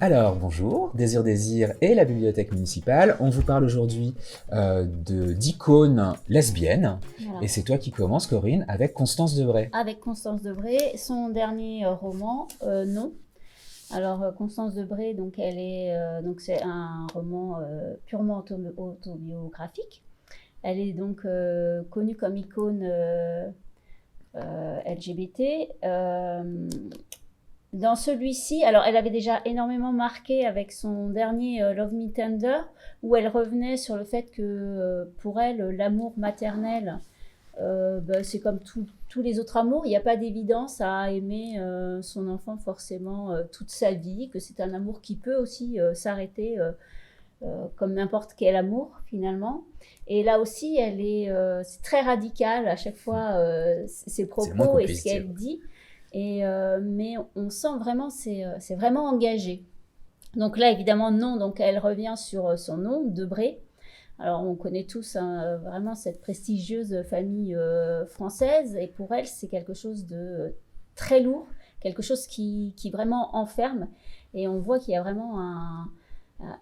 Alors, bonjour, Désir et la bibliothèque municipale. On vous parle aujourd'hui d'icônes lesbiennes. Voilà. Et c'est toi qui commences, Corinne, avec Constance Debray. Avec Constance Debray, son dernier roman, Non. Alors Constance Debray, donc donc c'est un roman purement autobiographique. Elle est donc connue comme icône LGBT. Dans celui-ci, alors elle avait déjà énormément marqué avec son dernier Love Me Tender, où elle revenait sur le fait que pour elle, l'amour maternel, c'est comme tous les autres amours, il n'y a pas d'évidence à aimer son enfant forcément toute sa vie, que c'est un amour qui peut aussi s'arrêter comme n'importe quel amour finalement. Et là aussi, c'est très radical à chaque fois ses C'est le moins qu'on propos et ce puisse dire. qu'elle dit. Mais on sent vraiment, c'est vraiment engagé. Donc là, évidemment, non. Donc elle revient sur son nom, Debré. Alors on connaît tous hein, vraiment cette prestigieuse famille française. Et pour elle, c'est quelque chose de très lourd, quelque chose qui vraiment enferme. Et on voit qu'il y a vraiment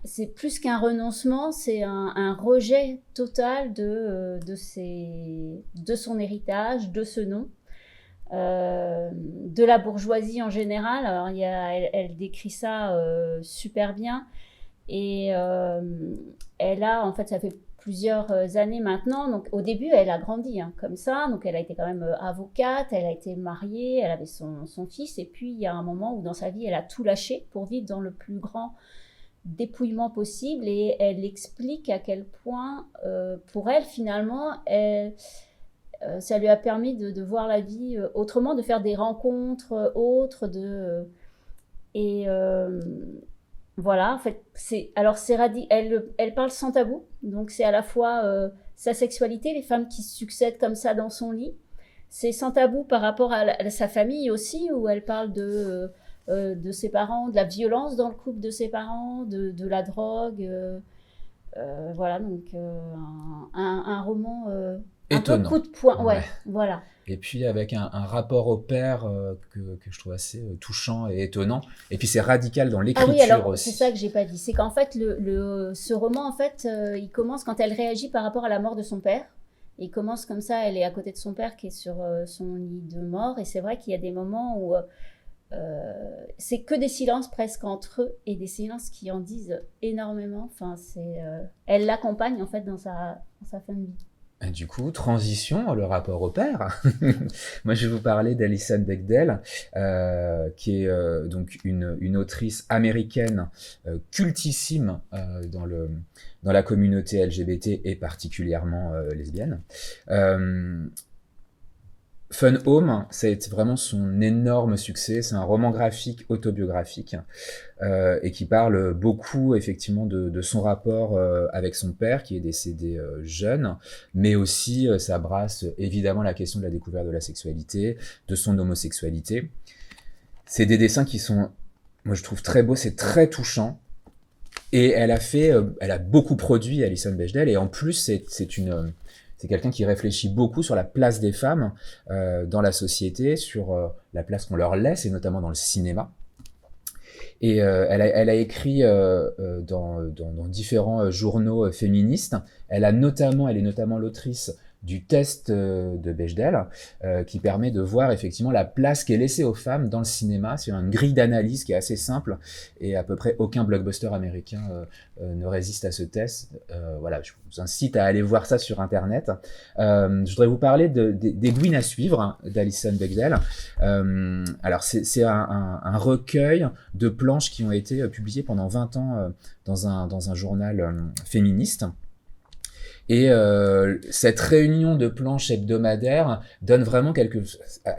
c'est plus qu'un renoncement, c'est un rejet total de son héritage, de ce nom de la bourgeoisie en général. Alors, elle décrit ça super bien. Et elle a, en fait, ça fait plusieurs années maintenant. Donc, au début, elle a grandi hein, comme ça. Donc, elle a été quand même avocate, elle a été mariée, elle avait son fils. Et puis, il y a un moment où dans sa vie, elle a tout lâché pour vivre dans le plus grand dépouillement possible. Et elle explique à quel point, pour elle, finalement, ça lui a permis de voir la vie autrement, de faire des rencontres autres, et voilà, en fait, elle parle sans tabou, donc c'est à la fois sa sexualité, les femmes qui succèdent comme ça dans son lit, c'est sans tabou par rapport à sa famille aussi, où elle parle de ses parents, de la violence dans le couple de ses parents, de la drogue, voilà, donc un roman un peu Étonnant. coup de poing, Ouais. ouais, voilà. Et puis avec un rapport au père que je trouve assez touchant et étonnant. Et puis c'est radical dans Ah oui, l'écriture alors c'est ça aussi. que j'ai pas dit. C'est qu'en fait, ce roman, en fait, il commence quand elle réagit par rapport à la mort de son père. Il commence comme ça, elle est à côté de son père qui est sur son lit de mort. Et c'est vrai qu'il y a des moments où c'est que des silences presque entre eux et des silences qui en disent énormément. Enfin, elle l'accompagne en fait dans sa fin de vie. Et du coup, transition, le rapport au père. Moi, je vais vous parler d'Alison Bechdel, qui est donc une autrice américaine cultissime dans la communauté LGBT et particulièrement lesbienne. Euh, Fun Home, c'est vraiment son énorme succès. C'est un roman graphique autobiographique et qui parle beaucoup effectivement de son rapport avec son père qui est décédé jeune, mais aussi ça brasse évidemment la question de la découverte de la sexualité, de son homosexualité. C'est des dessins qui sont, moi je trouve très beaux, c'est très touchant. Et elle a beaucoup produit Alison Bechdel, et en plus c'est quelqu'un qui réfléchit beaucoup sur la place des femmes dans la société, sur la place qu'on leur laisse, et notamment dans le cinéma. Et elle a écrit dans différents journaux féministes. Elle est notamment l'autrice du test de Bechdel, qui permet de voir effectivement la place qui est laissée aux femmes dans le cinéma. C'est une grille d'analyse qui est assez simple, et à peu près aucun blockbuster américain ne résiste à ce test. Voilà, je vous incite à aller voir ça sur Internet. Je voudrais vous parler des Gwyn à suivre hein, d'Alison Bechdel. Alors c'est un recueil de planches qui ont été publiées pendant 20 ans dans un journal féministe. Et cette réunion de planches hebdomadaires donne vraiment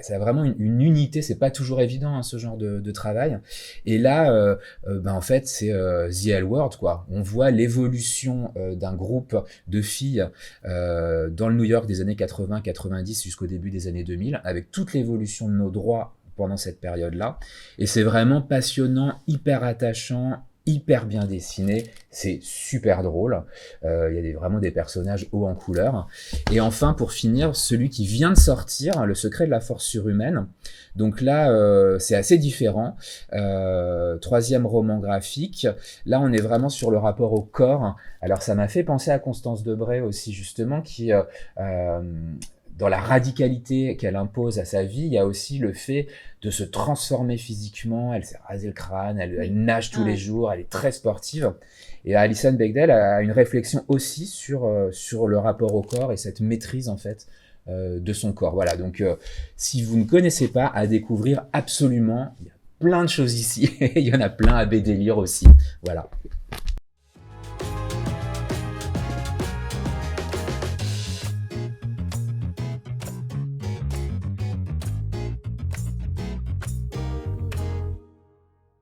ça a vraiment une unité. C'est pas toujours évident hein, ce genre de travail. Et là, en fait, c'est The L Word quoi. On voit l'évolution d'un groupe de filles dans le New York des années 80-90 jusqu'au début des années 2000, avec toute l'évolution de nos droits pendant cette période-là. Et c'est vraiment passionnant, hyper attachant, hyper bien dessiné, c'est super drôle. Il y a vraiment des personnages hauts en couleur. Et enfin, pour finir, celui qui vient de sortir, Le secret de la force surhumaine. Donc là, c'est assez différent. Troisième roman graphique. Là, on est vraiment sur le rapport au corps. Alors, ça m'a fait penser à Constance Debray aussi, justement, qui dans la radicalité qu'elle impose à sa vie, il y a aussi le fait de se transformer physiquement. Elle s'est rasé le crâne, elle nage tous les jours, elle est très sportive. Et Alison Bechdel a une réflexion aussi sur le rapport au corps et cette maîtrise en fait de son corps. Voilà, donc si vous ne connaissez pas, à découvrir absolument. Il y a plein de choses ici, il y en a plein à bédélire aussi. Voilà.